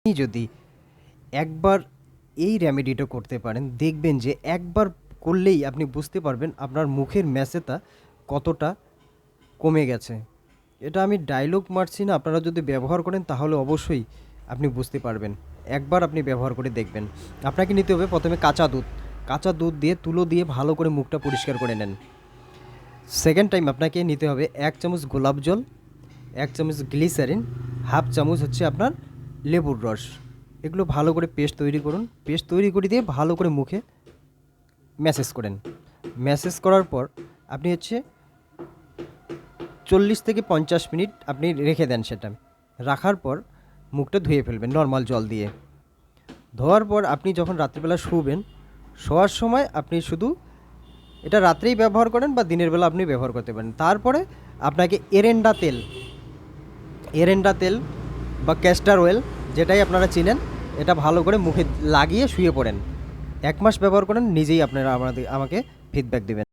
আপনি যদি একবার এই রেমেডিটা করতে পারেন, দেখবেন যে একবার করলেই আপনি বুঝতে পারবেন আপনার মুখের ম্যাসেটা কতটা কমে গেছে। এটা আমি ডায়লগ মারছি না, আপনারা যদি ব্যবহার করেন তাহলে অবশ্যই আপনি বুঝতে পারবেন। একবার আপনি ব্যবহার করে দেখবেন। আপনাকে নিতে হবে প্রথমে কাঁচা দুধ দিয়ে তুলো দিয়ে ভালো করে মুখটা পরিষ্কার করে নেন। সেকেন্ড টাইম আপনাকে নিতে হবে 1 চামচ গোলাপ জল, 1 চামচ গ্লিসারিন, হাফ চামচ হচ্ছে আপনার লেবুর রস। এগুলো ভালো করে পেস্ট তৈরি করুন। পেস্ট তৈরি করে দিয়ে ভালো করে মুখে ম্যাসেজ করেন। ম্যাসেজ করার পর আপনি হচ্ছে 40 থেকে 50 মিনিট আপনি রেখে দেন। সেটা রাখার পর মুখটা ধুয়ে ফেলবেন নর্মাল জল দিয়ে। ধোয়ার পর আপনি যখন রাত্রিবেলা শুবেন, শোয়ার সময় আপনি শুধু এটা রাত্রেই ব্যবহার করেন বা দিনের বেলা আপনি ব্যবহার করতে পারেন। তারপরে আপনাকে এরেন্ডা তেল বা ক্যাস্টার অয়েল, যেটাই আপনারা চিনেন, এটা ভালো করে মুখে লাগিয়ে শুয়ে পড়েন। 1 মাস ব্যবহার করেন, নিজেই আপনারা আমাকে ফিডব্যাক দেবেন।